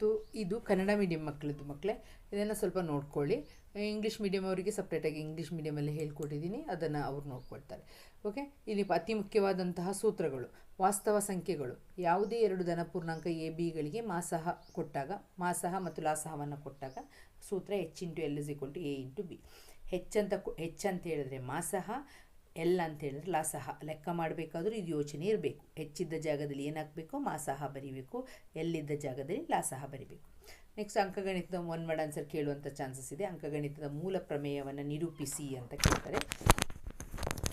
ಮತ್ತು ಇದು ಕನ್ನಡ ಮೀಡಿಯಂ ಮಕ್ಕಳೇ ಇದನ್ನು ಸ್ವಲ್ಪ ನೋಡ್ಕೊಳ್ಳಿ. ಇಂಗ್ಲೀಷ್ ಮೀಡಿಯಂ ಅವರಿಗೆ ಸಪ್ರೇಟಾಗಿ ಇಂಗ್ಲೀಷ್ ಮೀಡಿಯಮಲ್ಲಿ ಹೇಳ್ಕೊಟ್ಟಿದ್ದೀನಿ, ಅದನ್ನು ಅವ್ರು ನೋಡ್ಕೊಳ್ತಾರೆ. ಓಕೆ, ಇಲ್ಲಿ ಅತಿ ಮುಖ್ಯವಾದಂತಹ ಸೂತ್ರಗಳು. ವಾಸ್ತವ ಸಂಖ್ಯೆಗಳು ಯಾವುದೇ ಎರಡು ಧನಪೂರ್ಣಾಂಕ ಎ ಬಿಗಳಿಗೆ ಮಾಸಹ ಕೊಟ್ಟಾಗ, ಮಾಸಹ ಮತ್ತು ಲಾಸಹವನ್ನು ಕೊಟ್ಟಾಗ ಸೂತ್ರ H × L = A × B. ಹೆಚ್ ಅಂತ ಹೇಳಿದ್ರೆ ಮಾಸಹ, ಎಲ್ ಅಂತ ಹೇಳಿದ್ರೆ ಲಾಸಹ. ಲೆಕ್ಕ ಮಾಡಬೇಕಾದ್ರೂ ಇದು ಯೋಚನೆ ಇರಬೇಕು. ಹೆಚ್ಚಿದ್ದ ಜಾಗದಲ್ಲಿ ಏನಾಗಬೇಕು, ಮಾಸಹ ಬರೀಬೇಕು, ಎಲ್ಲಿದ್ದ ಜಾಗದಲ್ಲಿ ಲಾಸಹ ಬರೀಬೇಕು. ನೆಕ್ಸ್ಟ್ ಅಂಕಗಣಿತದ ಒನ್ ವರ್ಡ್ ಆನ್ಸರ್ ಕೇಳುವಂಥ ಚಾನ್ಸಸ್ ಇದೆ. ಅಂಕಗಣಿತದ ಮೂಲ ಪ್ರಮೇಯವನ್ನು ನಿರೂಪಿಸಿ ಅಂತ ಕೇಳ್ತಾರೆ.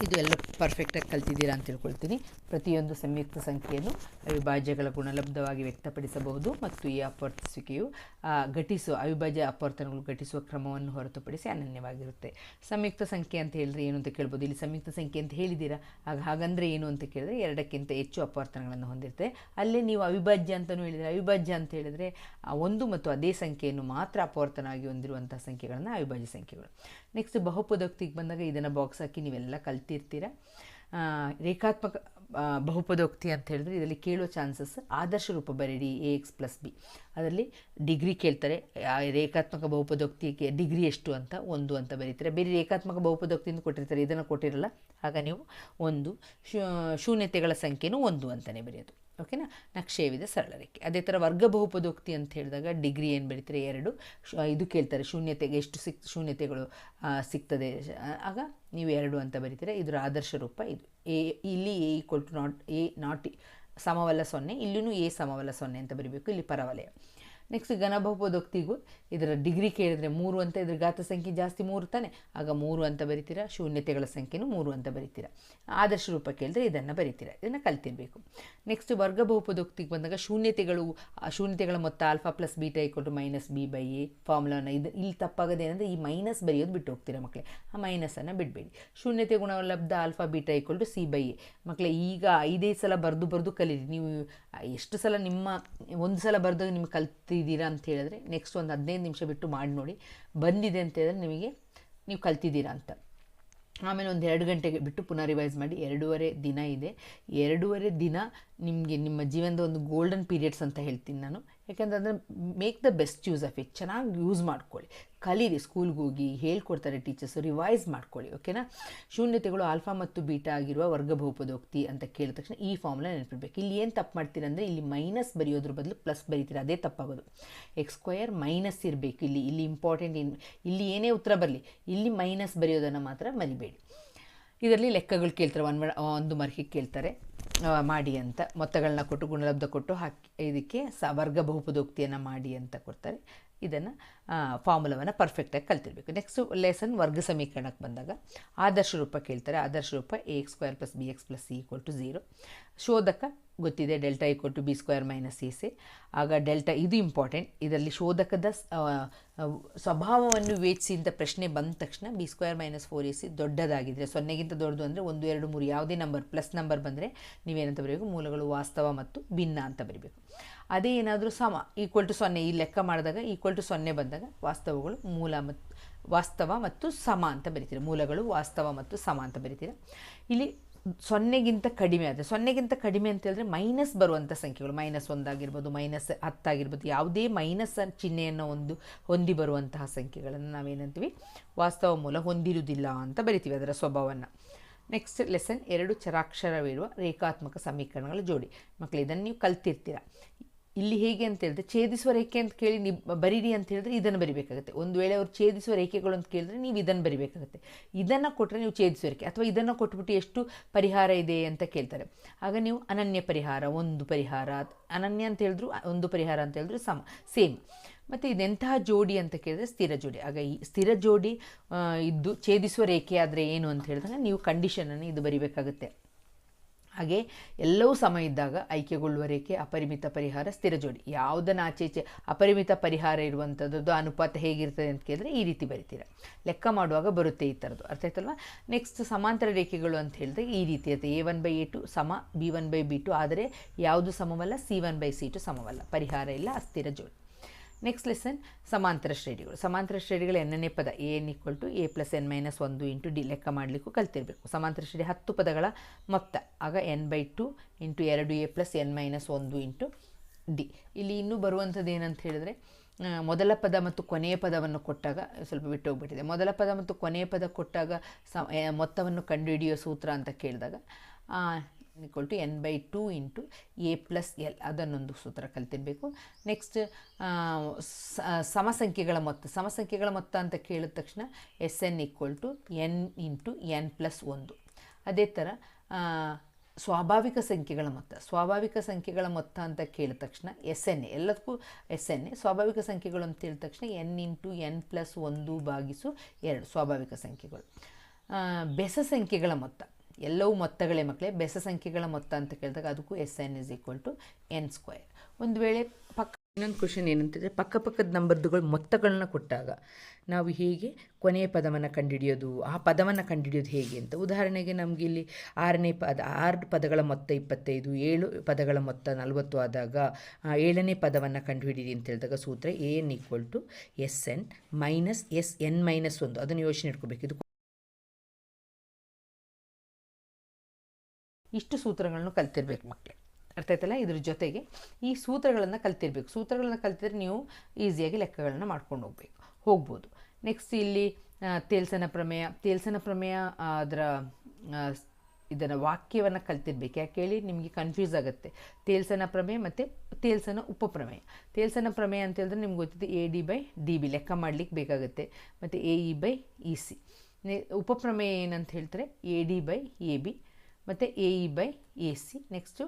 ಇದು ಎಲ್ಲ ಪರ್ಫೆಕ್ಟಾಗಿ ಕಲ್ತಿದ್ದೀರಾ ಅಂತ ತಿಳ್ಕೊಳ್ತೀನಿ. ಪ್ರತಿಯೊಂದು ಸಂಯುಕ್ತ ಸಂಖ್ಯೆಯನ್ನು ಅವಿಭಾಜ್ಯಗಳ ಗುಣಲಬ್ಧವಾಗಿ ವ್ಯಕ್ತಪಡಿಸಬಹುದು ಮತ್ತು ಈ ಅಪವರ್ತಿಸುವಿಕೆಯು ಅವಿಭಾಜ್ಯ ಅಪವರ್ತನಗಳು ಘಟಿಸುವ ಕ್ರಮವನ್ನು ಹೊರತುಪಡಿಸಿ ಅನನ್ಯವಾಗಿರುತ್ತೆ. ಸಂಯುಕ್ತ ಸಂಖ್ಯೆ ಅಂತ ಹೇಳಿದ್ರೆ ಏನು ಅಂತ ಕೇಳ್ಬೋದು. ಇಲ್ಲಿ ಸಂಯುಕ್ತ ಸಂಖ್ಯೆ ಅಂತ ಹೇಳಿದ್ದೀರಾ, ಹಾಗಂದರೆ ಏನು ಅಂತ ಕೇಳಿದ್ರೆ ಎರಡಕ್ಕಿಂತ ಹೆಚ್ಚು ಅಪವರ್ತನಗಳನ್ನು ಹೊಂದಿರುತ್ತೆ. ಅಲ್ಲೇ ನೀವು ಅವಿಭಾಜ್ಯ ಅಂತಲೂ ಹೇಳಿದರೆ, ಅವಿಭಾಜ್ಯ ಅಂತ ಹೇಳಿದರೆ ಒಂದು ಮತ್ತು ಅದೇ ಸಂಖ್ಯೆಯನ್ನು ಮಾತ್ರ ಅಪವರ್ತನವಾಗಿ ಹೊಂದಿರುವಂಥ ಸಂಖ್ಯೆಗಳನ್ನು ಅವಿಭಾಜ್ಯ ಸಂಖ್ಯೆಗಳು. ನೆಕ್ಸ್ಟ್ ಬಹುಪದೋಕ್ತಿಗೆ ಬಂದಾಗ ಇದನ್ನು ಬಾಕ್ಸ್ ಹಾಕಿ ನೀವೆಲ್ಲ ಕಲ್ತಿರ್ತೀರ. ರೇಖಾತ್ಮಕ ಬಹುಪದೋಕ್ತಿ ಅಂತ ಹೇಳಿದ್ರೆ ಇದರಲ್ಲಿ ಕೇಳೋ ಚಾನ್ಸಸ್ ಆದರ್ಶ ರೂಪ ಬರೀರಿ AX + B. ಅದರಲ್ಲಿ ಡಿಗ್ರಿ ಕೇಳ್ತಾರೆ. ರೇಖಾತ್ಮಕ ಬಹುಪದೋಕ್ತಿಗೆ ಡಿಗ್ರಿ ಎಷ್ಟು ಅಂತ 1 ಅಂತ ಬರೀತಾರೆ. ಬೇರೆ ರೇಖಾತ್ಮಕ ಬಹುಪದೋಕ್ತಿಯಿಂದ ಕೊಟ್ಟಿರ್ತಾರೆ, ಇದನ್ನು ಕೊಟ್ಟಿರಲ್ಲ. ಆಗ ನೀವು 1 ಶೂನ್ಯತೆಗಳ ಸಂಖ್ಯೆನೂ 1 ಅಂತಲೇ ಬರೆಯೋದು. ಓಕೆನಾ. ನಕ್ಷೆಯವಿದೆ ಸರಳ ರೇಖೆ. ಅದೇ ಥರ ವರ್ಗ ಬಹುಪದೋಕ್ತಿ ಅಂತ ಹೇಳಿದಾಗ ಡಿಗ್ರಿ ಏನು ಬರೀತಾರೆ 2. ಇದು ಕೇಳ್ತಾರೆ ಶೂನ್ಯತೆಗೆ ಎಷ್ಟು ಶೂನ್ಯತೆಗಳು ಸಿಗ್ತದೆ, ಆಗ ನೀವು 2 ಅಂತ ಬರೀತೀರ. ಇದರ ಆದರ್ಶ ರೂಪ ಇದು. ಇಲ್ಲಿ A ≠ ಸಮವಲ್ಲ 0, ಇಲ್ಲಿಯೂ A ಸಮವಲ್ಲ 0 ಅಂತ ಬರೀಬೇಕು. ಇಲ್ಲಿ ಪರವಲಯ. ನೆಕ್ಸ್ಟ್ ಘನ ಬಹುಪದೋಕ್ತಿಗೂ ಇದರ ಡಿಗ್ರಿ ಕೇಳಿದರೆ 3 ಅಂತ, ಇದ್ರ ಘಾತ ಸಂಖ್ಯೆ ಜಾಸ್ತಿ 3 ತಾನೆ, ಆಗ 3 ಅಂತ ಬರಿತೀರಾ. ಶೂನ್ಯತೆಗಳ ಸಂಖ್ಯೆನೂ 3 ಅಂತ ಬರಿತೀರಾ. ಆದರ್ಶ ರೂಪ ಕೇಳಿದ್ರೆ ಇದನ್ನು ಬರಿತೀರಾ. ಇದನ್ನು ಕಲ್ತಿರಬೇಕು. ನೆಕ್ಸ್ಟ್ ವರ್ಗ ಬಹುಪದೋಕ್ತಿಗೆ ಬಂದಾಗ ಶೂನ್ಯತೆಗಳ ಮೊತ್ತ α + β = -b/a ಫಾರ್ಮುಲಾನ ಇಲ್ಲಿ ತಪ್ಪಾಗೋದು ಏನಂದರೆ ಈ ಮೈನಸ್ ಬರೆಯೋದು ಬಿಟ್ಟು ಹೋಗ್ತೀರಾ ಮಕ್ಕಳೇ. ಆ ಮೈನಸನ್ನು ಬಿಡಬೇಡಿ. ಶೂನ್ಯತೆ ಗುಣಲಬ್ಧ α β = c/a. ಮಕ್ಕಳೇ ಈಗ 5 ಸಲ ಬರೆದು ಕಲೀರಿ. ನೀವು ಎಷ್ಟು ಸಲ ಒಂದು ಸಲ ಬರೆದಾಗ ನಿಮ್ಗೆ ಕಲ್ತಿದ್ದೀರಾ ಅಂತ ಹೇಳಿದ್ರೆ ನೆಕ್ಸ್ಟ್ ಒಂದು 15 ನಿಮಿಷ ಬಿಟ್ಟು ಮಾಡಿ ನೋಡಿ. ಬಂದಿದೆ ಅಂತ ಹೇಳಿದ್ರೆ ನೀವು ಕಲ್ತಿದ್ದೀರಾ ಅಂತ. ಆಮೇಲೆ ಒಂದು 2 ಗಂಟೆಗೆ ಬಿಟ್ಟು ಪುನಃ ರಿವೈಸ್ ಮಾಡಿ. 2.5 ದಿನ ಇದೆ. 2.5 ದಿನ ನಿಮಗೆ ನಿಮ್ಮ ಜೀವನದ ಒಂದು ಗೋಲ್ಡನ್ ಪೀರಿಯಡ್ಸ್ ಅಂತ ಹೇಳ್ತೀನಿ ನಾನು. ಯಾಕೆಂದರೆ make the best use of it. ಚೆನ್ನಾಗಿ ಯೂಸ್ ಮಾಡ್ಕೊಳ್ಳಿ, ಕಲೀರಿ. ಸ್ಕೂಲ್ಗೆ ಹೋಗಿ ಹೇಳ್ಕೊಡ್ತಾರೆ ಟೀಚರ್ಸು, ರಿವೈಸ್ ಮಾಡ್ಕೊಳ್ಳಿ. ಓಕೆನಾ. ಶೂನ್ಯತೆಗಳು α ಮತ್ತು β ಆಗಿರುವ ವರ್ಗ ಬಹುಪದೋಕ್ತಿ ಅಂತ ಕೇಳಿದ ತಕ್ಷಣ ಈ ಫಾರ್ಮುಲಾ ನೆನಪಿಡಬೇಕು. ಇಲ್ಲಿ ಏನು ತಪ್ಪು ಮಾಡ್ತೀರಂದರೆ ಇಲ್ಲಿ ಮೈನಸ್ ಬರೆಯೋದ್ರ ಬದಲು ಪ್ಲಸ್ ಬರೀತೀರ, ಅದೇ ತಪ್ಪಾಗೋದು. x² ಮೈನಸ್ ಇರಬೇಕು. ಇಲ್ಲಿ ಇಂಪಾರ್ಟೆಂಟ್. ಇಲ್ಲಿ ಏನೇ ಉತ್ತರ ಬರಲಿ, ಇಲ್ಲಿ ಮೈನಸ್ ಬರೆಯೋದನ್ನು ಮಾತ್ರ ಮರಿಬೇಡಿ. ಇದರಲ್ಲಿ ಲೆಕ್ಕಗಳು ಕೇಳ್ತಾರೆ, ಒಂದು ಮಾರ್ಕಿಗೆ ಕೇಳ್ತಾರೆ ಮಾಡಿ ಅಂತ. ಮೊತ್ತಗಳನ್ನ ಕೊಟ್ಟು ಗುಣಲಬ್ಧ ಕೊಟ್ಟು ಹಾಕಿ ಇದಕ್ಕೆ ವರ್ಗ ಬಹುಪದೋಕ್ತಿಯನ್ನು ಮಾಡಿ ಅಂತ ಕೊಡ್ತಾರೆ. ಇದನ್ನು ಫಾರ್ಮುಲಾವನ್ನು ಪರ್ಫೆಕ್ಟಾಗಿ ಕಲ್ತಿರ್ಬೇಕು. ನೆಕ್ಸ್ಟ್ ಲೆಸನ್ ವರ್ಗ ಸಮೀಕರಣಕ್ಕೆ ಬಂದಾಗ ಆದರ್ಶ ರೂಪ ಕೇಳ್ತಾರೆ. ಆದರ್ಶ ರೂಪ ax² + bx + c = 0. ಶೋಧಕ ಗೊತ್ತಿದೆ, δ = b² - ac. ಆಗ ಡೆಲ್ಟಾ ಇದು ಇಂಪಾರ್ಟೆಂಟ್. ಇದರಲ್ಲಿ ಶೋಧಕದ ಸ್ವಭಾವವನ್ನು ವಿವೇಚಿಸಿ ಅಂತ ಪ್ರಶ್ನೆ ಬಂದ ತಕ್ಷಣ b² - 4ac ದೊಡ್ಡದಾಗಿದ್ದರೆ, 0ಗಿಂತ ದೊಡ್ಡದು ಅಂದರೆ 1, 2, 3 ಯಾವುದೇ ನಂಬರ್ ಪ್ಲಸ್ ನಂಬರ್ ಬಂದರೆ ನೀವೇನಂತ ಬರೀಬೇಕು, ಮೂಲಗಳು ವಾಸ್ತವ ಮತ್ತು ಭಿನ್ನ ಅಂತ ಬರೀಬೇಕು. ಅದೇ ಏನಾದರೂ ಸಮ =0 ಈ ಲೆಕ್ಕ ಮಾಡಿದಾಗ =0 ಬಂದಾಗ ವಾಸ್ತವ ಮತ್ತು ಸಮ ಅಂತ ಬರಿತೀರ. ಮೂಲಗಳು ವಾಸ್ತವ ಮತ್ತು ಸಮ ಅಂತ ಬರಿತೀರ. ಇಲ್ಲಿ 0ಗಿಂತ ಕಡಿಮೆ ಆದರೆ, 0ಗಿಂತ ಕಡಿಮೆ ಅಂತ ಹೇಳಿದ್ರೆ ಮೈನಸ್ ಬರುವಂಥ ಸಂಖ್ಯೆಗಳು -1 ಆಗಿರ್ಬೋದು, -10 ಆಗಿರ್ಬೋದು, ಯಾವುದೇ ಮೈನಸ್ ಚಿಹ್ನೆಯನ್ನು ಹೊಂದಿ ಬರುವಂತಹ ಸಂಖ್ಯೆಗಳನ್ನು ನಾವೇನಂತೀವಿ, ವಾಸ್ತವ ಮೂಲ ಹೊಂದಿರುವುದಿಲ್ಲ ಅಂತ ಬರಿತೀವಿ ಅದರ ಸ್ವಭಾವವನ್ನು. ನೆಕ್ಸ್ಟ್ ಲೆಸನ್ 2 ಚರಾಕ್ಷರವಿರುವ ರೇಖಾತ್ಮಕ ಸಮೀಕರಣಗಳ ಜೋಡಿ. ಮಕ್ಕಳು ಇದನ್ನು ನೀವು ಕಲ್ತಿರ್ತೀರ. ಇಲ್ಲಿ ಹೇಗೆ ಅಂತ ಹೇಳಿದ್ರೆ ಛೇದಿಸುವ ರೇಖೆ ಅಂತ ಕೇಳಿ ನೀವು ಬರೀರಿ ಅಂತ ಹೇಳಿದ್ರೆ ಇದನ್ನು ಬರಿಬೇಕಾಗುತ್ತೆ. ಒಂದು ವೇಳೆ ಅವರು ಛೇದಿಸುವ ರೇಖೆಗಳು ಅಂತ ಕೇಳಿದ್ರೆ ನೀವು ಇದನ್ನು ಬರಿಬೇಕಾಗುತ್ತೆ. ಇದನ್ನು ಕೊಟ್ಟರೆ ನೀವು ಛೇದಿಸುವ ರೇಖೆ, ಅಥವಾ ಇದನ್ನು ಕೊಟ್ಬಿಟ್ಟು ಎಷ್ಟು ಪರಿಹಾರ ಇದೆ ಅಂತ ಕೇಳ್ತಾರೆ. ಆಗ ನೀವು ಅನನ್ಯ ಪರಿಹಾರ, ಒಂದು ಪರಿಹಾರ, ಅನನ್ಯ ಅಂತ ಹೇಳಿದ್ರು ಒಂದು ಪರಿಹಾರ ಅಂತ ಹೇಳಿದ್ರು ಸೇಮ್. ಮತ್ತು ಇದೆಂತಹ ಜೋಡಿ ಅಂತ ಕೇಳಿದ್ರೆ ಸ್ಥಿರ ಜೋಡಿ. ಆಗ ಈ ಸ್ಥಿರ ಜೋಡಿ ಇದ್ದು ಛೇದಿಸುವ ರೇಖೆ ಆದರೆ ಏನು ಅಂತ ಹೇಳಿದಾಗ ನೀವು ಕಂಡೀಷನನ್ನು ಇದು ಬರಿಬೇಕಾಗುತ್ತೆ. ಹಾಗೆ ಎಲ್ಲವೂ ಸಮ ಇದ್ದಾಗ ಆಯ್ಕೆಗೊಳ್ಳುವ ರೇಖೆ, ಅಪರಿಮಿತ ಪರಿಹಾರ, ಸ್ಥಿರ ಜೋಡಿ. ಯಾವುದನ್ನು ಆಚೆ ಅಪರಿಮಿತ ಪರಿಹಾರ ಇರುವಂಥದ್ದು ಅನುಪಾತ ಹೇಗಿರ್ತದೆ ಅಂತ ಕೇಳಿದ್ರೆ ಈ ರೀತಿ ಬರಿತೀರ. ಲೆಕ್ಕ ಮಾಡುವಾಗ ಬರುತ್ತೆ ಈ ಥರದ್ದು. ಅರ್ಥ ಆಯ್ತಲ್ವ. ನೆಕ್ಸ್ಟ್ ಸಮಾಂತರ ರೇಖೆಗಳು ಅಂತ ಹೇಳಿದ್ರೆ ಈ ರೀತಿ ಇರುತ್ತೆ. a1/a2 = b1/b2 ಆದರೆ ಯಾವುದು ಸಮವಲ್ಲ, c1/c2 ಸಮವಲ್ಲ, ಪರಿಹಾರ ಇಲ್ಲ, ಅಸ್ಥಿರ ಜೋಡಿ. ನೆಕ್ಸ್ಟ್ ಲೆಸನ್ ಸಮಾಂತರ ಶ್ರೇಣಿಗಳು. ಸಮಾಂತರ ಶ್ರೇಣಿಗಳ ಎನ್ನನೇ ಪದ an = a + n - 1 × d ಲೆಕ್ಕ ಮಾಡಲಿಕ್ಕೂ ಕಲ್ತಿರಬೇಕು. ಸಮಾಂತರ ಶ್ರೇಣಿ 10 ಪದಗಳ ಮೊತ್ತ, ಆಗ n/2 × 2a + n - 1 × ಡಿ. ಇಲ್ಲಿ ಇನ್ನೂ ಬರುವಂಥದ್ದು ಏನಂತ ಹೇಳಿದ್ರೆ, ಮೊದಲ ಪದ ಮತ್ತು ಕೊನೆಯ ಪದವನ್ನು ಕೊಟ್ಟಾಗ ಸ್ವಲ್ಪ ಬಿಟ್ಟು ಹೋಗ್ಬಿಟ್ಟಿದೆ. ಮೊದಲ ಪದ ಮತ್ತು ಕೊನೆಯ ಪದ ಕೊಟ್ಟಾಗ ಮೊತ್ತವನ್ನು ಕಂಡುಹಿಡಿಯೋ ಸೂತ್ರ ಅಂತ ಕೇಳಿದಾಗ n/2 ಇಂಟು a+l ಅದನ್ನೊಂದು ಸೂತ್ರ ಕಲ್ತಿರಬೇಕು. ನೆಕ್ಸ್ಟ್ ಸಮಸಂಖ್ಯೆಗಳ ಮೊತ್ತ ಅಂತ ಕೇಳಿದ ತಕ್ಷಣ SN = n ಇಂಟು n+1. ಅದೇ ಥರ ಸ್ವಾಭಾವಿಕ ಸಂಖ್ಯೆಗಳ ಮೊತ್ತ ಅಂತ ಕೇಳಿದ ತಕ್ಷಣ SN, ಎಲ್ಲದಕ್ಕೂ SN. ಸ್ವಾಭಾವಿಕ ಸಂಖ್ಯೆಗಳು ಅಂತ ಹೇಳಿದ ತಕ್ಷಣ n ಇಂಟು n+1/2 ಸ್ವಾಭಾವಿಕ ಸಂಖ್ಯೆಗಳು. ಬೆಸ ಸಂಖ್ಯೆಗಳ ಮೊತ್ತ, ಎಲ್ಲವೂ ಮೊತ್ತಗಳೇ ಮಕ್ಕಳೇ. ಬೆಸ ಸಂಖ್ಯೆಗಳ ಮೊತ್ತ ಅಂತ ಕೇಳಿದಾಗ ಅದಕ್ಕೂ SN = n². ಒಂದು ವೇಳೆ ಇನ್ನೊಂದು ಕ್ವಶನ್ ಏನಂತಂದರೆ, ಪಕ್ಕಪಕ್ಕದ ನಂಬರ್ದುಗಳು ಮೊತ್ತಗಳನ್ನ ಕೊಟ್ಟಾಗ ನಾವು ಹೇಗೆ ಕೊನೆಯ ಪದವನ್ನು ಕಂಡುಹಿಡಿಯೋದು, ಆ ಪದವನ್ನು ಕಂಡುಹಿಡಿಯೋದು ಹೇಗೆ ಅಂತ. ಉದಾಹರಣೆಗೆ ನಮಗೆ ಇಲ್ಲಿ 6 ಪದಗಳ ಮೊತ್ತ 25, 7 ಪದಗಳ ಮೊತ್ತ 40 ಆದಾಗ 7ನೇ ಪದವನ್ನು ಕಂಡುಹಿಡಿಯಿರಿ ಅಂತ ಹೇಳಿದಾಗ ಸೂತ್ರ AN = SN ಮೈನಸ್ SN-1. ಅದನ್ನು ಯೋಚನೆ ಇಟ್ಕೋಬೇಕು. ಇದು ಇಷ್ಟು ಸೂತ್ರಗಳನ್ನು ಕಲ್ತಿರ್ಬೇಕು ಮಕ್ಕಳೇ, ಅರ್ಥ ಆಯ್ತಲ್ಲ. ಇದ್ರ ಜೊತೆಗೆ ಈ ಸೂತ್ರಗಳನ್ನು ಕಲ್ತಿರ್ಬೇಕು. ಸೂತ್ರಗಳನ್ನು ಕಲ್ತಿದ್ರೆ ನೀವು ಈಸಿಯಾಗಿ ಲೆಕ್ಕಗಳನ್ನು ಮಾಡ್ಕೊಂಡು ಹೋಗ್ಬೋದು. ನೆಕ್ಸ್ಟ್ ಇಲ್ಲಿ ತೇಲ್ಸನ ಪ್ರಮೇಯ ಅದರ ಇದನ್ನು ವಾಕ್ಯವನ್ನು ಕಲ್ತಿರ್ಬೇಕು. ಯಾಕೆ ಹೇಳಿ, ನಿಮಗೆ ಕನ್ಫ್ಯೂಸ್ ಆಗುತ್ತೆ. ತೇಲ್ಸನ ಪ್ರಮೇಯ ಮತ್ತು ತೇಲ್ಸನ ಉಪಪ್ರಮೇಯ. ತೇಲ್ಸನ ಪ್ರಮೇಯ ಅಂತ ಹೇಳಿದ್ರೆ ನಿಮ್ಗೆ ಗೊತ್ತಿದೆ AD/DB ಲೆಕ್ಕ ಮಾಡಲಿಕ್ಕೆ ಬೇಕಾಗುತ್ತೆ, ಮತ್ತು AE/EC. ಉಪಪ್ರಮೇಯ ಏನಂತ ಹೇಳ್ತಾರೆ, AD/AB ಮತ್ತು AE/AC. ನೆಕ್ಸ್ಟು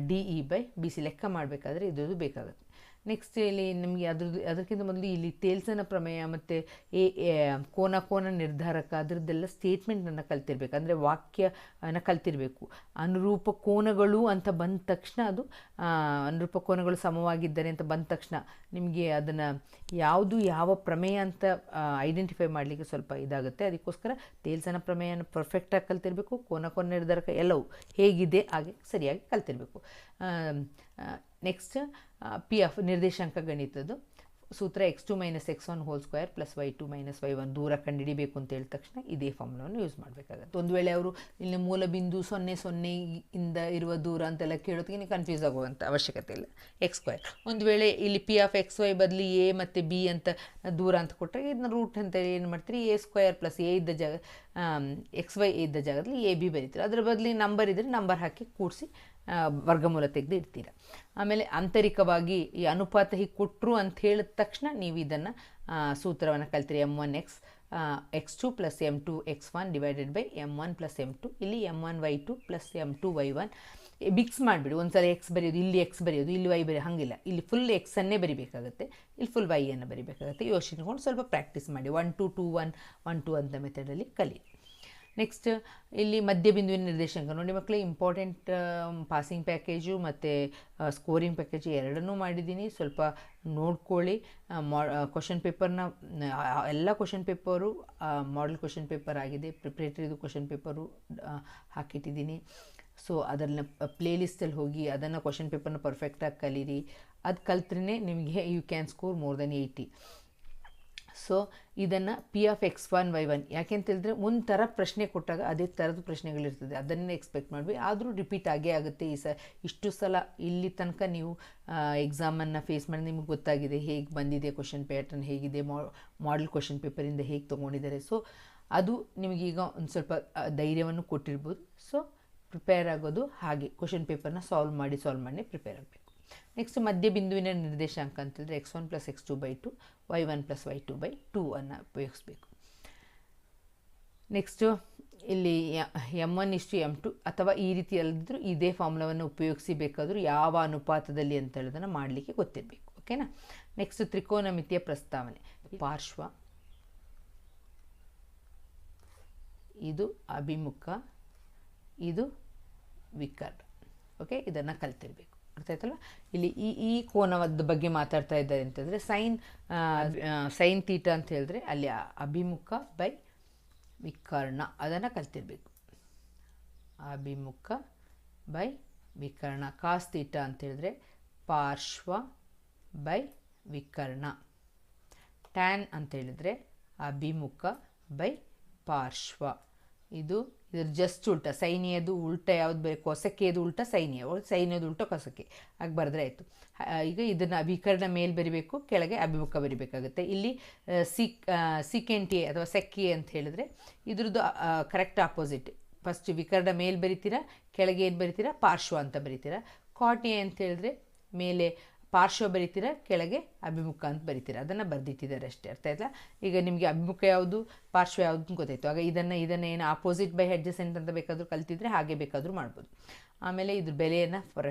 DE/BC ಲೆಕ್ಕ ಮಾಡಬೇಕಾದ್ರೆ ಇದು ಬೇಕಾಗುತ್ತೆ. ನೆಕ್ಸ್ಟ್ ಇಲ್ಲಿ ನಿಮಗೆ ಅದಕ್ಕಿಂತ ಮೊದಲು ಇಲ್ಲಿ ತೇಲ್ಸನ ಪ್ರಮೇಯ ಮತ್ತು ಕೋನ ನಿರ್ಧಾರಕ ಅದರದ್ದೆಲ್ಲ ಸ್ಟೇಟ್ಮೆಂಟನ್ನು ಕಲ್ತಿರ್ಬೇಕು. ಅಂದರೆ ವಾಕ್ಯನ ಕಲ್ತಿರಬೇಕು. ಅನುರೂಪ ಕೋನಗಳು ಅಂತ ಬಂದ ತಕ್ಷಣ ಅದು ಅನುರೂಪ ಕೋನಗಳು ಸಮವಾಗಿದ್ದರೆ ಅಂತ ಬಂದ ತಕ್ಷಣ ನಿಮಗೆ ಅದನ್ನು ಯಾವ ಪ್ರಮೇಯ ಅಂತ ಐಡೆಂಟಿಫೈ ಮಾಡಲಿಕ್ಕೆ ಸ್ವಲ್ಪ ಇದಾಗುತ್ತೆ. ಅದಕ್ಕೋಸ್ಕರ ತೇಲ್ಸನ ಪ್ರಮೇಯನ ಪರ್ಫೆಕ್ಟಾಗಿ ಕಲ್ತಿರಬೇಕು. ಕೋನ ನಿರ್ಧಾರಕ ಎಲ್ಲವೂ ಹೇಗಿದೆ ಹಾಗೆ ಸರಿಯಾಗಿ ಕಲ್ತಿರಬೇಕು. ನೆಕ್ಸ್ಟ್ PF ನಿರ್ದೇಶಾಂಕ ಗಣಿತದ್ದು ಸೂತ್ರ x2 - x1² + y2 - y1 ದೂರ ಕಂಡುಹಿಡಿಬೇಕು ಅಂತ ಹೇಳಿದ ತಕ್ಷಣ ಇದೇ ಫಾರ್ಮುಲಾವನ್ನು ಯೂಸ್ ಮಾಡಬೇಕಾಗತ್ತೆ. ಒಂದು ವೇಳೆ ಅವರು ಇಲ್ಲಿ ಮೂಲ ಬಿಂದು 0, 0 ಇರುವ ದೂರ ಅಂತೆಲ್ಲ ಕೇಳೋದಕ್ಕೆ ನೀವು ಕನ್ಫ್ಯೂಸ್ ಆಗುವಂಥ ಅವಶ್ಯಕತೆ ಇಲ್ಲ. x². ಒಂದು ವೇಳೆ ಇಲ್ಲಿ P(x, y) ಬದಲಿ a ಮತ್ತು b ಅಂತ ದೂರ ಅಂತ ಕೊಟ್ಟರೆ ಇದನ್ನ ರೂಟ್ ಅಂತ ಏನು ಮಾಡ್ತೀರಿ, a² + a ಇದ್ದ ಜಾಗ xy ಇದ್ದ ಜಾಗದಲ್ಲಿ AB ಬರೀತೀರ. ಅದರ ಬದಲಿ ನಂಬರ್ ಇದ್ದರೆ ನಂಬರ್ ಹಾಕಿ ಕೂಡಿಸಿ ವರ್ಗಮೂಲ ತೆಗೆದು ಇಡ್ತೀರ. ಆಮೇಲೆ ಆಂತರಿಕವಾಗಿ ಈ ಅನುಪಾತ ಹೀಗೆ ಕೊಟ್ಟರು ಅಂತ ಹೇಳಿದ ತಕ್ಷಣ ನೀವು ಇದನ್ನು ಸೂತ್ರವನ್ನು ಕಲ್ತೀರಿ. m1x x2 + m2x1 / m1 + m2. ಇಲ್ಲಿ m1y2 + m2y1 ಮಿಕ್ಸ್ ಮಾಡಿಬಿಡಿ. ಒಂದು ಸಲ ಎಕ್ಸ್ ಬರೆಯೋದು, ಇಲ್ಲಿ ಎಕ್ಸ್ ಬರೆಯೋದು, ಇಲ್ಲಿ ವೈ ಬರೆಯೋದು, ಹಾಗಿಲ್ಲ. ಇಲ್ಲಿ ಫುಲ್ ಎಕ್ಸನ್ನೇ ಬರಿಬೇಕಾಗುತ್ತೆ, ಇಲ್ಲಿ ಫುಲ್ ವೈಯನ್ನು ಬರಿಬೇಕಾಗುತ್ತೆ. ಯೋಚನೆಕೊಂಡು ಸ್ವಲ್ಪ ಪ್ರಾಕ್ಟೀಸ್ ಮಾಡಿ. 1 2 2 1 1 2 ಅಂತ ಮೆಥಡಲ್ಲಿ ಕಲಿ. ನೆಕ್ಸ್ಟ್ ಇಲ್ಲಿ ಮಧ್ಯಬಿಂದುವಿನ ನಿರ್ದೇಶಾಂಕ ನೋಡಿ ಮಕ್ಕಳೇ, ಇಂಪಾರ್ಟೆಂಟ್ ಪಾಸಿಂಗ್ ಪ್ಯಾಕೇಜು ಮತ್ತು ಸ್ಕೋರಿಂಗ್ ಪ್ಯಾಕೇಜು ಎರಡನ್ನೂ ಮಾಡಿದ್ದೀನಿ. ಸ್ವಲ್ಪ ನೋಡ್ಕೊಳ್ಳಿ. ಕ್ವಶನ್ ಪೇಪರ್ನ ಎಲ್ಲ question paper model question paper ಆಗಿದೆ. ಪ್ರಿಪ್ರೇಟರಿದು ಕ್ವಶನ್ ಪೇಪರು ಹಾಕಿಟ್ಟಿದ್ದೀನಿ. ಸೊ ಅದನ್ನು ಪ್ಲೇಲಿಸ್ಟಲ್ಲಿ ಹೋಗಿ ಅದನ್ನು ಕ್ವಶನ್ ಪೇಪರ್ನ ಪರ್ಫೆಕ್ಟಾಗಿ ಕಲೀರಿ. ಅದು ಕಲ್ತ್ರೇ ನಿಮಗೆ you can score more than 80. So ಇದನ್ನು P(x1, y1) ಯಾಕೆಂತ ಹೇಳಿದ್ರೆ ಒಂದು ಥರ ಪ್ರಶ್ನೆ ಕೊಟ್ಟಾಗ ಅದೇ ಥರದ ಪ್ರಶ್ನೆಗಳಿರ್ತದೆ, ಅದನ್ನೇ ಎಕ್ಸ್ಪೆಕ್ಟ್ ಮಾಡಬೇಕು. ಆದರೂ ರಿಪೀಟ್ ಆಗೇ ಆಗುತ್ತೆ. ಇಷ್ಟು ಸಲ ಇಲ್ಲಿ ತನಕ ನೀವು ಎಕ್ಸಾಮನ್ನು ಫೇಸ್ ಮಾಡಿ ನಿಮಗೆ ಗೊತ್ತಾಗಿದೆ ಹೇಗೆ ಬಂದಿದೆ, ಕ್ವಶನ್ ಪ್ಯಾಟರ್ನ್ ಹೇಗಿದೆ, ಮಾಡೆಲ್ ಕ್ವಶನ್ ಪೇಪರಿಂದ ಹೇಗೆ ತೊಗೊಂಡಿದ್ದಾರೆ. ಸೊ ಅದು ನಿಮಗೀಗ ಒಂದು ಸ್ವಲ್ಪ ಧೈರ್ಯವನ್ನು ಕೊಟ್ಟಿರ್ಬೋದು. ಸೊ ಪ್ರಿಪೇರ್ ಆಗೋದು ಹಾಗೆ ಕ್ವಶನ್ ಪೇಪರ್ನ ಸಾಲ್ವ್ ಮಾಡಿ ಪ್ರಿಪೇರ್ ಆಗಬೇಕು. ನೆಕ್ಸ್ಟ್ ಮಧ್ಯಬಿಂದುವಿನ ನಿರ್ದೇಶಾಂಕ ಅಂತಂದರೆ x1 + x2/2 y1 + y2/2 ಅನ್ನು ಉಪಯೋಗಿಸಬೇಕು. ನೆಕ್ಸ್ಟು ಇಲ್ಲಿ m1:m2 ಅಥವಾ ಈ ರೀತಿ ಅಲ್ಲದಿದ್ದರೂ ಇದೇ ಫಾರ್ಮುಲಾವನ್ನು ಉಪಯೋಗಿಸಿ ಬೇಕಾದರೂ ಯಾವ ಅನುಪಾತದಲ್ಲಿ ಅಂತ ಹೇಳೋದನ್ನು ಮಾಡಲಿಕ್ಕೆ ಗೊತ್ತಿರಬೇಕು. ಓಕೆನಾ. ನೆಕ್ಸ್ಟ್ ತ್ರಿಕೋನಮಿತಿಯ ಪ್ರಸ್ತಾವನೆ. ಪಾರ್ಶ್ವ, ಇದು ಅಭಿಮುಖ, ಇದು ವಿಕರ್ಣ. ಓಕೆ, ಇದನ್ನು ಕಲ್ತಿರಬೇಕು. ಅರ್ಥ ಆಯ್ತಲ್ಲ. ಇಲ್ಲಿ ಈ ಕೋನದ ಬಗ್ಗೆ ಮಾತಾಡ್ತಾ ಇದ್ದಾರೆ ಅಂತಂದರೆ ಸೈನ್ ಥೀಟಾ ಅಂತ ಹೇಳಿದ್ರೆ ಅಲ್ಲಿ ಅಭಿಮುಖ ಬೈ ವಿಕರ್ಣ ಅದನ್ನು ಕಲ್ತಿರಬೇಕು. ಅಭಿಮುಖ ಬೈ ವಿಕರ್ಣ. ಕಾಸ್ ಥೀಟಾ ಅಂತ ಹೇಳಿದ್ರೆ ಪಾರ್ಶ್ವ ಬೈ ವಿಕರ್ಣ. ಟ್ಯಾನ್ ಅಂತ ಹೇಳಿದ್ರೆ ಅಭಿಮುಖ ಬೈ ಪಾರ್ಶ್ವ. ಇದು ಇದ್ರ ಜಸ್ಟ್ ಉಲ್ಟ, ಸೈನಿಯದು ಉಲ್ಟ ಯಾವ್ದು ಬೇಕು, ಕೊಸಕೆಯದು ಉಲ್ಟ ಸೈನಿಯ, ಸೈನ್ಯದ ಉಲ್ಟ ಕೊಸಕೆ ಆಗಿ ಬರೆದ್ರೆ ಆಯಿತು. ಈಗ ಇದನ್ನು ವಿಕರ್ಣ ಮೇಲೆ ಬರಿಬೇಕು, ಕೆಳಗೆ ಅಭಿಮುಖ ಬರಿಬೇಕಾಗುತ್ತೆ. ಇಲ್ಲಿ ಸಿಕೆಂಟಿಯೆ ಅಥವಾ ಸೆಕ್ಕಿಯೆ ಅಂತ ಹೇಳಿದ್ರೆ ಇದ್ರದ್ದು ಕರೆಕ್ಟ್ ಆಪೋಸಿಟ್. ಫಸ್ಟ್ ವಿಕರ್ಣ ಮೇಲೆ ಬರಿತೀರಾ, ಕೆಳಗೆ ಏನು ಬರಿತೀರಾ, ಪಾರ್ಶ್ವ ಅಂತ ಬರಿತೀರಾ. ಕಾಟಿಯೆ ಅಂತ ಹೇಳಿದ್ರೆ ಮೇಲೆ ಪಾರ್ಶ್ವ ಬರಿತೀರಾ, ಕೆಳಗೆ ಅಭಿಮುಖ ಅಂತ ಬರಿತೀರಾ. ಅದನ್ನು ಬರೆದಿಟ್ಟಿದ್ದಾರೆ ಅಷ್ಟೇ, ಅರ್ಥ ಆಯ್ತಾ? ಈಗ ನಿಮಗೆ ಅಭಿಮುಖ ಯಾವುದು ಪಾರ್ಶ್ವ ಯಾವುದು ಅಂತ ಗೊತ್ತಾಯಿತು. ಆಗ ಇದನ್ನು ಏನು ಆಪೋಸಿಟ್ ಬೈ ಅಡ್ಜಸೆಂಟ್ ಅಂತ ಬೇಕಾದರೂ ಕಲ್ತಿದ್ರೆ ಹಾಗೆ ಬೇಕಾದರೂ ಮಾಡ್ಬೋದು. ಆಮೇಲೆ ಇದ್ರ ಬೆಲೆಯನ್ನು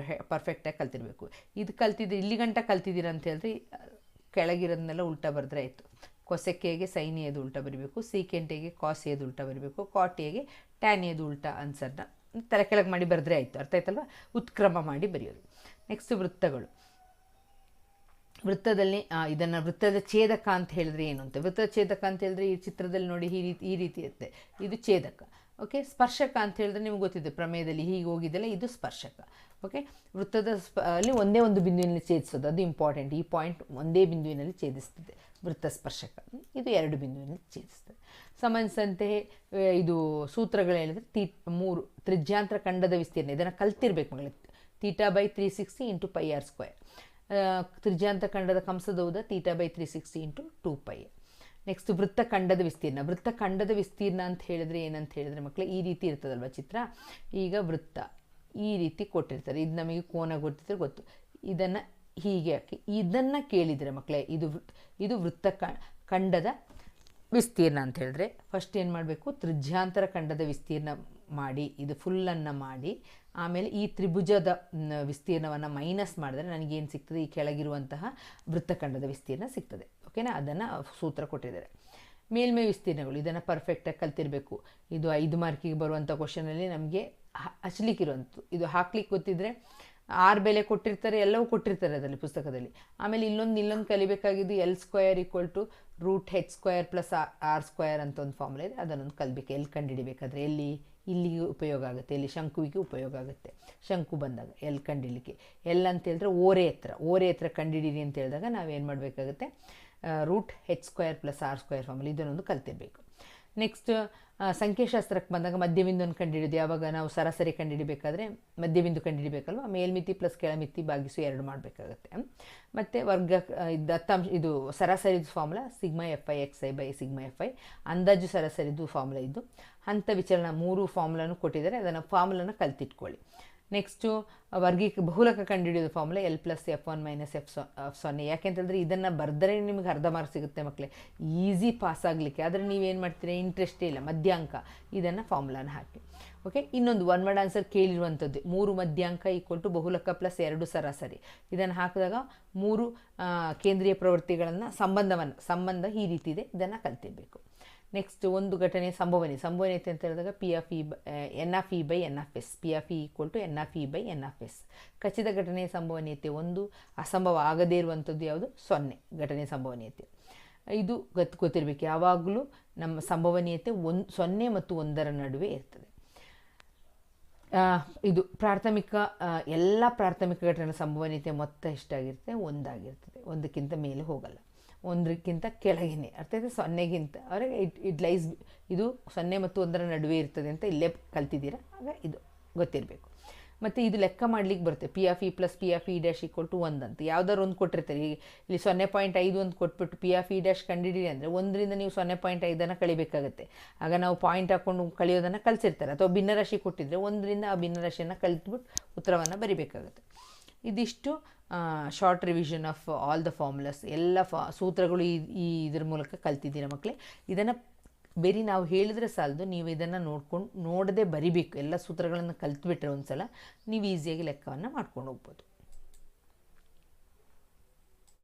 ಪರ್ಫೆಕ್ಟಾಗಿ ಕಲ್ತಿರಬೇಕು. ಇದು ಕಲ್ತಿದ್ರೆ ಇಲ್ಲಿ ಗಂಟ ಕಲ್ತಿದ್ದೀರ ಅಂತ ಹೇಳಿದ್ರೆ ಕೆಳಗಿರೋದನ್ನೆಲ್ಲ ಉಲ್ಟಾ ಬರೆದ್ರೆ ಆಯಿತು. ಕೊಸೆಕೆಗೆ ಸೈನಿಯದು ಉಲ್ಟಾ ಬರೀಬೇಕು, ಸೀಕೆಂಟೆಗೆ ಕಾಸಿಯದು ಉಲ್ಟಾ ಬರೀಬೇಕು, ಕಾಟಿಯಗೆ ಟ್ಯಾನಿಯದು ಉಲ್ಟಾ ಆನ್ಸರ್ನ ತಲೆ ಕೆಳಗೆ ಮಾಡಿ ಬರೆದ್ರೆ ಆಯಿತು, ಅರ್ಥ ಆಯ್ತಲ್ವ? ಉತ್ಕ್ರಮ ಮಾಡಿ ಬರೆಯೋದು. ನೆಕ್ಸ್ಟ್ ವೃತ್ತಗಳು. ವೃತ್ತದಲ್ಲಿ ಇದನ್ನು ವೃತ್ತದ ಛೇದಕ ಅಂತ ಹೇಳಿದ್ರೆ ಏನು ಅಂತ, ವೃತ್ತದ ಛೇದಕ ಅಂತ ಹೇಳಿದ್ರೆ ಈ ಚಿತ್ರದಲ್ಲಿ ನೋಡಿ ಈ ರೀತಿ ಇರುತ್ತೆ, ಇದು ಛೇದಕ. ಓಕೆ, ಸ್ಪರ್ಶಕ ಅಂತ ಹೇಳಿದ್ರೆ ನಿಮ್ಗೆ ಗೊತ್ತಿದೆ, ಪ್ರಮೇಯದಲ್ಲಿ ಹೀಗೆ ಹೋಗಿದ್ದೆಲ್ಲ ಇದು ಸ್ಪರ್ಶಕ. ಓಕೆ, ವೃತ್ತದ ಅಲ್ಲಿ ಒಂದೇ ಒಂದು ಬಿಂದುವಿನಲ್ಲಿ ಛೇದಿಸೋದು, ಅದು ಇಂಪಾರ್ಟೆಂಟ್. ಈ ಪಾಯಿಂಟ್ ಒಂದೇ ಬಿಂದುವಿನಲ್ಲಿ ಛೇದಿಸ್ತದೆ ವೃತ್ತ ಸ್ಪರ್ಶಕ, ಇದು 2 ಬಿಂದುವಿನಲ್ಲಿ ಛೇದಿಸ್ತದೆ. ಸಂಬಂಧಿಸಿದಂತೆ ಇದು ಸೂತ್ರಗಳು ಹೇಳಿದ್ರೆ 3 ತ್ರಿಜ್ಯಾಂತರ ಖಂಡದ ವಿಸ್ತೀರ್ಣ, ಇದನ್ನು ಕಲ್ತಿರ್ಬೇಕು ಮಗಳೇ. θ/360 × πr². ತ್ರಿಜ್ಯಾಂತರ ಖಂಡದ ಕಂಸದ ಉದ್ದ θ/360 × 2π. ನೆಕ್ಸ್ಟ್ ವೃತ್ತಖಂಡದ ವಿಸ್ತೀರ್ಣ. ವೃತ್ತಖಂಡದ ವಿಸ್ತೀರ್ಣ ಅಂತ ಹೇಳಿದ್ರೆ ಏನಂತ ಹೇಳಿದ್ರೆ ಮಕ್ಕಳೇ, ಈ ರೀತಿ ಇರ್ತದಲ್ವ ಚಿತ್ರ. ಈಗ ವೃತ್ತ ಈ ರೀತಿ ಕೊಟ್ಟಿರ್ತಾರೆ, ಇದು ನಮಗೆ ಕೋನ ಗೊತ್ತಿದ್ರೆ ಗೊತ್ತು. ಇದನ್ನು ಹೀಗೆ ಹಾಕಿ ಇದನ್ನು ಕೇಳಿದರೆ ಮಕ್ಕಳೇ, ಇದು ಖಂಡದ ವಿಸ್ತೀರ್ಣ ಅಂತ ಹೇಳಿದ್ರೆ ಫಸ್ಟ್ ಏನು ಮಾಡಬೇಕು, ತ್ರಿಜ್ಯಾಂತರ ಖಂಡದ ವಿಸ್ತೀರ್ಣ ಮಾಡಿ ಇದು ಫುಲ್ಲನ್ನು ಮಾಡಿ, ಆಮೇಲೆ ಈ ತ್ರಿಭುಜದ ವಿಸ್ತೀರ್ಣವನ್ನು ಮೈನಸ್ ಮಾಡಿದ್ರೆ ನನಗೇನು ಸಿಗ್ತದೆ, ಈ ಕೆಳಗಿರುವಂತಹ ವೃತ್ತಖಂಡದ ವಿಸ್ತೀರ್ಣ ಸಿಗ್ತದೆ. ಓಕೆನಾ? ಅದನ್ನು ಸೂತ್ರ ಕೊಟ್ಟಿದ್ದಾರೆ. ಮೇಲ್ಮೈ ವಿಸ್ತೀರ್ಣಗಳು, ಇದನ್ನು ಪರ್ಫೆಕ್ಟಾಗಿ ಕಲ್ತಿರಬೇಕು. ಇದು 5 ಮಾರ್ಕಿಗೆ ಬರುವಂಥ ಕ್ವಶನಲ್ಲಿ ನಮಗೆ ಹಚ್ಚಲಿಕ್ಕಿರುವಂಥದ್ದು. ಇದು ಹಾಕ್ಲಿಕ್ಕೆ ಗೊತ್ತಿದ್ದರೆ 6 ಬೆಲೆ ಕೊಟ್ಟಿರ್ತಾರೆ, ಎಲ್ಲವೂ ಕೊಟ್ಟಿರ್ತಾರೆ ಅದರಲ್ಲಿ ಪುಸ್ತಕದಲ್ಲಿ. ಆಮೇಲೆ ಇಲ್ಲೊಂದು ಕಲಿಬೇಕಾಗಿದ್ದು L² = √h² + r² ಅಂತ ಒಂದು ಫಾರ್ಮುಲಾ ಇದೆ, ಅದನ್ನೊಂದು ಕಲಿಬೇಕು. ಎಲ್ಲಿ ಕಂಡುಹಿಡಿಬೇಕಾದ್ರೆ ಇಲ್ಲಿಗೆ ಉಪಯೋಗ ಆಗುತ್ತೆ, ಇಲ್ಲಿ ಶಂಕುವಿಗೆ ಉಪಯೋಗ ಆಗುತ್ತೆ. ಶಂಕು ಬಂದಾಗ ಎಲ್ಲಿ ಕಂಡುಹಿಡಲಿಕ್ಕೆ, ಎಲ್ ಅಂತ ಹೇಳಿದ್ರೆ ಓರೆ ಎತ್ತರ ಕಂಡುಹಿಡೀರಿ ಅಂತ ಹೇಳಿದಾಗ ನಾವೇನು ಮಾಡಬೇಕಾಗುತ್ತೆ, √h² + r² ಫಾರ್ಮುಲಾ ಇದನ್ನೊಂದು ಕಲ್ತಿರಬೇಕು. ನೆಕ್ಸ್ಟ್ ಸಂಖ್ಯಾಶಾಸ್ತ್ರಕ್ಕೆ ಬಂದಾಗ ಮಧ್ಯಬಿಂದುವನ್ನು ಕಂಡುಹಿಡಿಯೋದು. ಯಾವಾಗ ನಾವು ಸರಾಸರಿ ಕಂಡುಹಿಡಿಬೇಕಾದ್ರೆ ಮಧ್ಯಬಿಂದು ಕಂಡುಹಿಡಿಬೇಕಲ್ವ, ಮೇಲ್ಮಿತಿ ಪ್ಲಸ್ ಕೆಳಮಿತಿ ಭಾಗಿಸು 2 ಮಾಡಬೇಕಾಗತ್ತೆ. ಮತ್ತು ವರ್ಗ ದತ್ತಾಂಶ ಇದು ಸರಾಸರಿದು ಫಾರ್ಮುಲಾ σFi/xi/σFi. ಅಂದಾಜು ಸರಾಸರಿದು ಫಾರ್ಮುಲಾ ಇದು. ಹಂತ ವಿಚಲನ 3 ಫಾರ್ಮುಲಾನು ಕೊಟ್ಟಿದ್ದಾರೆ, ಅದನ್ನು ಫಾರ್ಮುಲಾನ ಕಲ್ತಿಟ್ಕೊಳ್ಳಿ. ನೆಕ್ಸ್ಟು ಬಹುಲಕ ಕಂಡುಹಿಡಿಯೋದು ಫಾರ್ಮುಲಾ L + F1 - F0. ಯಾಕೆಂತಂದರೆ ಇದನ್ನು ಬರೆದರೆ ನಿಮಗೆ ಅರ್ಧ ಮಾರ್ಕ್ ಸಿಗುತ್ತೆ ಮಕ್ಕಳೇ, ಈಸಿ ಪಾಸ್ ಆಗಲಿಕ್ಕೆ. ಆದರೆ ನೀವೇನು ಮಾಡ್ತೀರಿ, ಇಂಟ್ರೆಸ್ಟೇ ಇಲ್ಲ, ಮಧ್ಯಾಂಕ ಇದನ್ನು ಫಾರ್ಮುಲಾನ ಹಾಕಿ. ಓಕೆ, ಇನ್ನೊಂದು 1 ವರ್ಡ್ ಆನ್ಸರ್ ಕೇಳಿರುವಂಥದ್ದು, 3 ಮಧ್ಯಾಂಕ = ಬಹುಲಕ + 2 ಸರಾಸರಿ. ಇದನ್ನು ಹಾಕಿದಾಗ 3 ಕೇಂದ್ರೀಯ ಪ್ರವೃತ್ತಿಗಳನ್ನು ಸಂಬಂಧ ಈ ರೀತಿ ಇದೆ, ಇದನ್ನು ಕಲ್ತಿರಬೇಕು. ನೆಕ್ಸ್ಟ್ ಒಂದು ಘಟನೆ ಸಂಭವನೀಯತೆ ಅಂತ ಹೇಳಿದಾಗ NF/NFS. PFE = NFE/NFS. ಖಚಿತ ಘಟನೆಯ ಸಂಭವನೀಯತೆ 1, ಅಸಂಭವ ಆಗದೇ ಇರುವಂಥದ್ದು ಯಾವುದು, 0 ಘಟನೆ ಸಂಭವನೀಯತೆ. ಇದು ಗೊತ್ತಿರಬೇಕು, ಯಾವಾಗಲೂ ನಮ್ಮ ಸಂಭವನೀಯತೆ 0 ಮತ್ತು 1 ನಡುವೆ ಇರ್ತದೆ. ಇದು ಎಲ್ಲ ಪ್ರಾಥಮಿಕ ಘಟನೆ ಸಂಭವನೀಯತೆ ಮೊತ್ತ ಎಷ್ಟಾಗಿರುತ್ತೆ, 1 ಆಗಿರ್ತದೆ, 1ಕ್ಕಿಂತ ಮೇಲೆ ಹೋಗಲ್ಲ, 1ಕ್ಕಿಂತ ಕೆಳಗೇನೆ, ಅರ್ಥಾತ್ 0ಗಿಂತ ಅವರಿಗೆ ಇದು 0 ಮತ್ತು 1 ನಡುವೆ ಇರ್ತದೆ ಅಂತ ಇಲ್ಲೇ ಕಲ್ತಿದ್ದೀರಾ, ಆಗ ಇದು ಗೊತ್ತಿರಬೇಕು. ಮತ್ತು ಇದು ಲೆಕ್ಕ ಮಾಡಲಿಕ್ಕೆ ಬರುತ್ತೆ, PFE + PFE' = 1 ಅಂತ ಯಾವುದಾದ್ರು ಒಂದು ಕೊಟ್ಟಿರ್ತಾರೆ. ಇಲ್ಲಿ 0.5 ಅಂತ ಕೊಟ್ಬಿಟ್ಟು PFE' ಕಂಡಿಡಿರಿ ಅಂದರೆ 1ರಿಂದ ನೀವು 0.5 ಕಳಿಬೇಕಾಗುತ್ತೆ. ಆಗ ನಾವು ಪಾಯಿಂಟ್ ಹಾಕ್ಕೊಂಡು ಕಳಿಯೋದನ್ನು ಕಲಿಸಿರ್ತಾರೆ. ಅಥವಾ ಭಿನ್ನರಾಶಿ ಕೊಟ್ಟಿದ್ದರೆ 1ರಿಂದ ಆ ಭಿನ್ನರಾಶಿಯನ್ನು ಕಲಿತ್ಬಿಟ್ಟು ಉತ್ತರವನ್ನು ಬರಿಬೇಕಾಗುತ್ತೆ. ಇದಿಷ್ಟು short revision of all the formulas. ಎಲ್ಲ ಸೂತ್ರಗಳು ಇದ್ರ ಮೂಲಕ ಕಲ್ತಿದ್ದೀರ ಮಕ್ಕಳೇ. ಇದನ್ನು ಬೇರೆ ನಾವು ಹೇಳಿದ್ರೆ ಸಾಲದು, ನೀವು ಇದನ್ನು ನೋಡದೆ ಬರಿಬೇಕು. ಎಲ್ಲ ಸೂತ್ರಗಳನ್ನು ಕಲ್ತ್ಬಿಟ್ರೆ ಒಂದು ಸಲ ನೀವು ಈಸಿಯಾಗಿ ಲೆಕ್ಕವನ್ನು ಮಾಡ್ಕೊಂಡು ಹೋಗ್ಬೋದು.